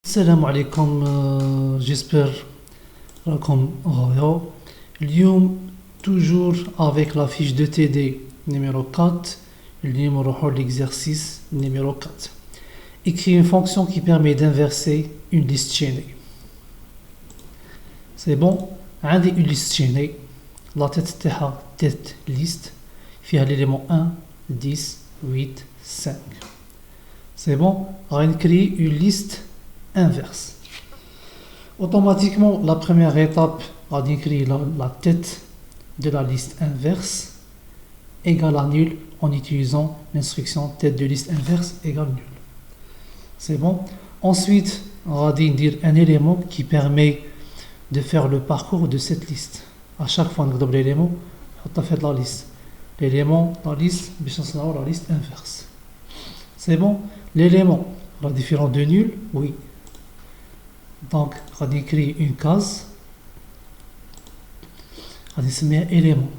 السلام عليكم j'espère راكم غاية اليوم toujours avec la fiche de TD numéro 4 اليوم نروحو l'exercice numéro 4 écrire une fonction qui permet d'inverser une liste chaînée. C'est bon, عندي une liste chaînée la tête تاعها tête liste فيها l'élément 1 10 8 5. C'est bon, غنكري une liste inverse. Automatiquement, la première étape à d'écrire la tête de la liste inverse égale à nul en utilisant l'instruction tête de liste inverse égale nul. C'est bon. Ensuite, on va dire un élément qui permet de faire le parcours de cette liste. À chaque fois qu'on double l'élément, on fait la liste. L'élément, la liste, la liste inverse. C'est bon. L'élément, la différence de nul, oui. Donc, on va écrire une case. On va mettre un élément.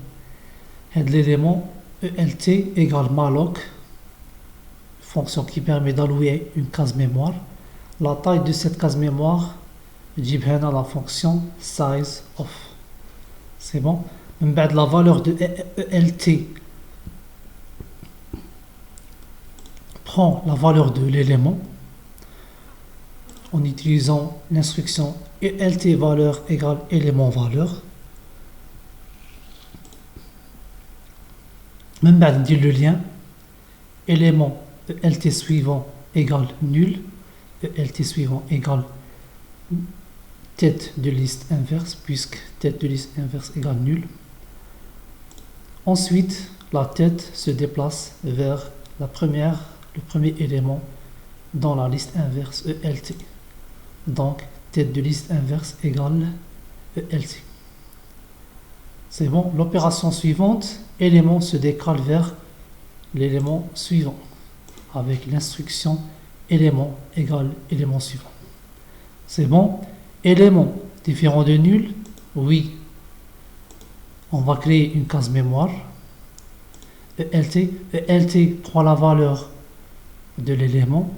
Et l'élément ELT égale malloc, fonction qui permet d'allouer une case mémoire. La taille de cette case mémoire, j'ai besoin de la fonction size of. C'est bon. La valeur de ELT prend la valeur de l'élément en utilisant l'instruction ELT valeur égale élément valeur. Même بعد ندير le lien élément ELT suivant égale nul, ELT suivant égale tête de liste inverse puisque tête de liste inverse égale nul. Ensuite, la tête se déplace vers le premier élément dans la liste inverse ELT. Donc, tête de liste inverse égale ELT. C'est bon. L'opération suivante, élément se décale vers l'élément suivant avec l'instruction élément égale élément suivant. C'est bon. Élément différent de nul, oui. On va créer une case mémoire. ELT prend la valeur de l'élément.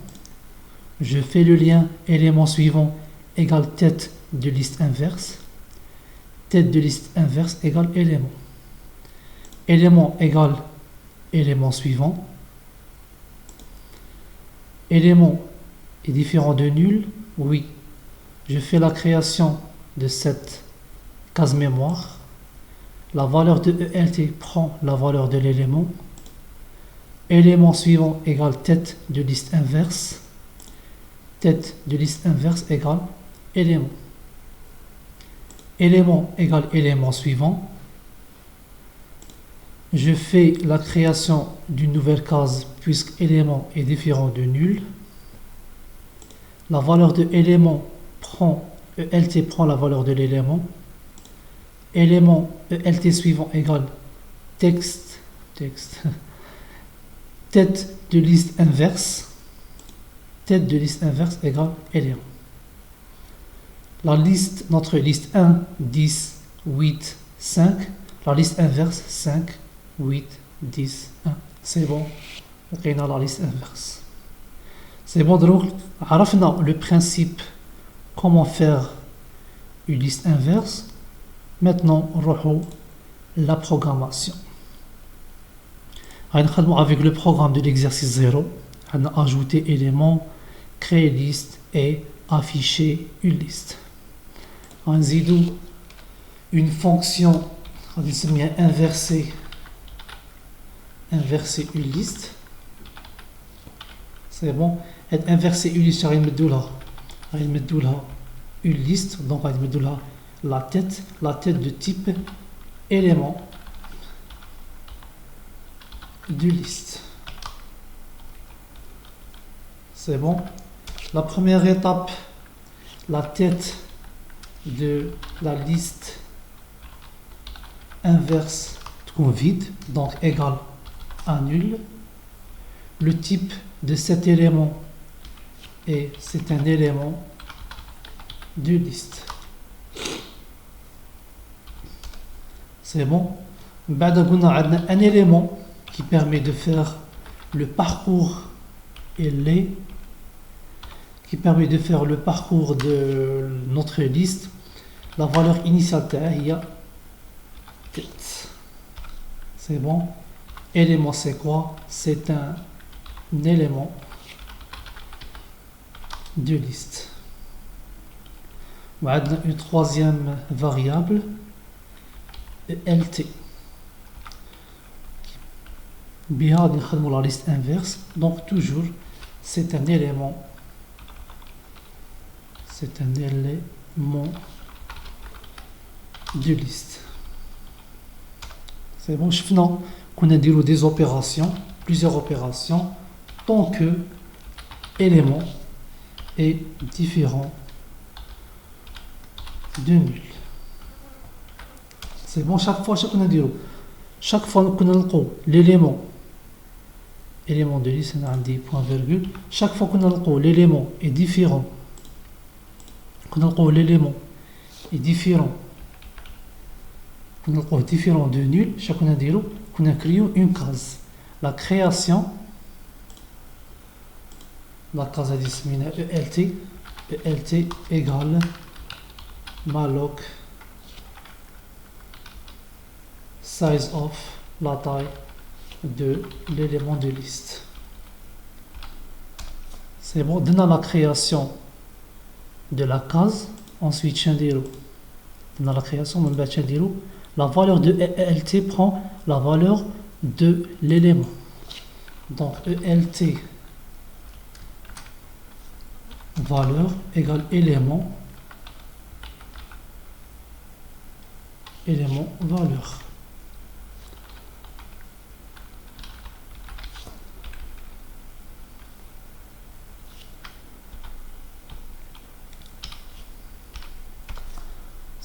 Je fais le lien élément suivant égale tête de liste inverse. Tête de liste inverse égale élément. Élément égale élément suivant. Élément est différent de nul, oui. Je fais la création de cette case mémoire. La valeur de ELT prend la valeur de l'élément. Élément suivant égale tête de liste inverse. Tête de liste inverse égale élément. Élément égale élément suivant. Je fais la création d'une nouvelle case puisque élément est différent de nul. La valeur de élément ELT prend la valeur de l'élément. Élément ELT suivant égale texte tête de liste inverse. Tête de liste inverse égale élément. La liste, notre liste 1, 10, 8, 5. La liste inverse 5, 8, 10, 1. C'est bon. On a la liste inverse. C'est bon. Donc, عرفنا le principe comment faire une liste inverse. Maintenant, on rejoue la programmation. Avec le programme de l'exercice 0, on a ajouté éléments, créer liste et afficher une liste. On a une fonction inverser une liste. C'est bon. Et inverser une liste, on va mettre une liste. Donc, on va mettre la tête de type élément de liste. C'est bon. La première étape, la tête de la liste inverse vide, donc égale à nul. Le type de cet élément c'est un élément de liste. C'est bon. On a un élément qui permet de faire le parcours et les qui permet de faire le parcours de notre liste. La valeur initiale تاعها هي tête. C'est bon. Élément c'est quoi? C'est un élément de liste. وعندنا une troisième variable lt. بها نخدموا la liste inverse. Donc toujours c'est un élément de liste. C'est bon, شفنا كنا نديرو des opérations, plusieurs opérations, tant que élément est différent de nul. C'est bon, chaque fois كنا نديرو chaque fois كنا نلقاو l'élément de liste, on a des points virgule, chaque fois qu'on a l'élément est différent, l'élément est différent, de nul, chaque fois qu'on a créé une case. La création, la case a disséminé ELT égale malloc size of, la taille de l'élément de liste. C'est bon, dans la création de la case, ensuite dans la création la valeur de ELT prend la valeur de l'élément. Donc ELT valeur égale élément valeur.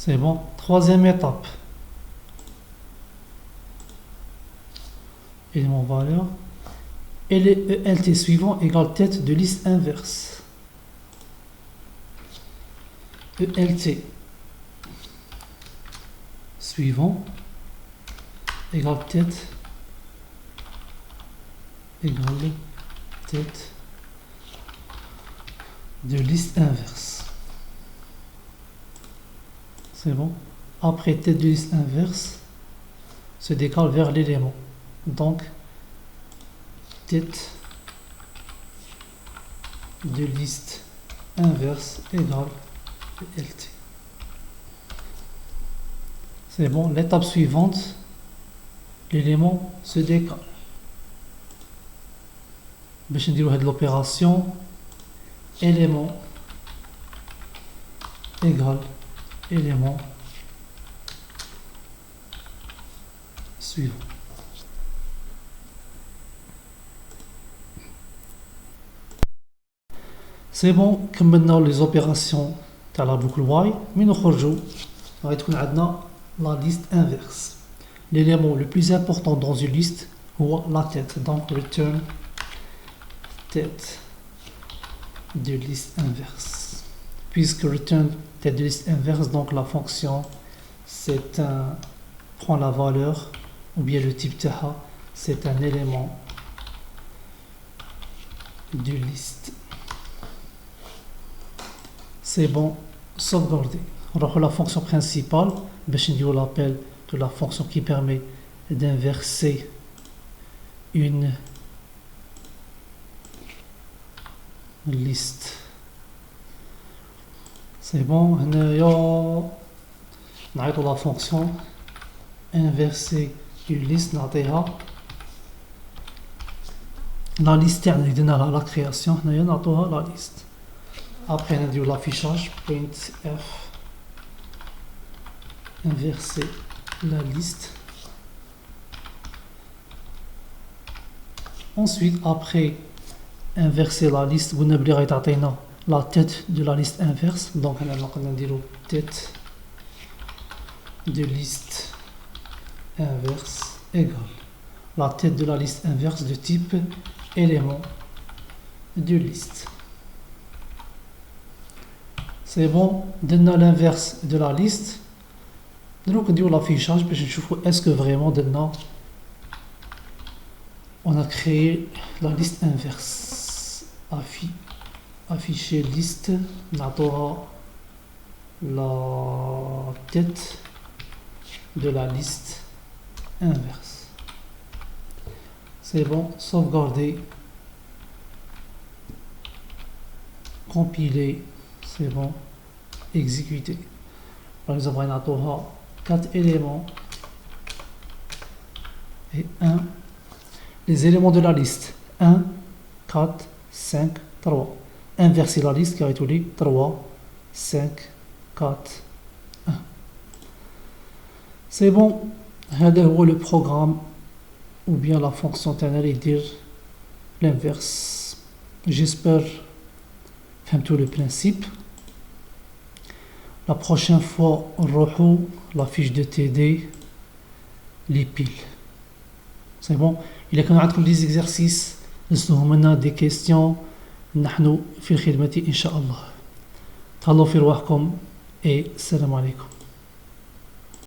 C'est bon. Troisième étape. Élément valeur. Et les ELT suivant égale tête de liste inverse. ELT suivant égale tête de liste inverse. C'est bon. Après, tête de liste inverse se décale vers l'élément. Donc, tête de liste inverse égale LT. C'est bon. L'étape suivante, l'élément se décale. Je vais dire l'opération élément égale élément suivant. C'est bon, comme maintenant les opérations de la boucle Y, mais nous va être la liste inverse. L'élément le plus important dans une liste ou la tête, donc return tête de liste inverse. Puisque return tête de liste inverse, donc la fonction prend la valeur ou bien le type taha, c'est un élément de liste. C'est bon, sauvegarder. Alors la fonction principale, on l'appelle de la fonction qui permet d'inverser une liste. C'est bon, on a la fonction inverser une liste, la liste la création, la liste. Après on a l'affichage, printf inverser la liste. Ensuite, après inverser la liste, vous n'oublierez pas la tête de la liste inverse. Donc on a dit tête de liste inverse égale la tête de la liste inverse de type élément de liste. C'est bon, donne l'inverse de la liste. Donc on dit l'affichage, puis je trouve est-ce que vraiment on a créé la liste inverse. afficher liste نعطوها la tête de la liste inverse. C'est bon, sauvegarder, compiler, c'est bon, exécuter. Par exemple, on a 4 éléments et 1. Les éléments de la liste 1, 4, 5, 3. Inverser la liste qui a été 3, 5, 4, 1. C'est bon. هذا هو le programme ou bien la fonction تاعنا يدير l'inverse. J'espère فهمتوا le principe. La prochaine fois نروحوا la fiche de TD les piles. C'est bon. إلا كانوا عندكم des exercices نسلوهم لنا des questions نحن في الخدمة إن شاء الله. تهلاو في رواحكم et السلام عليكم.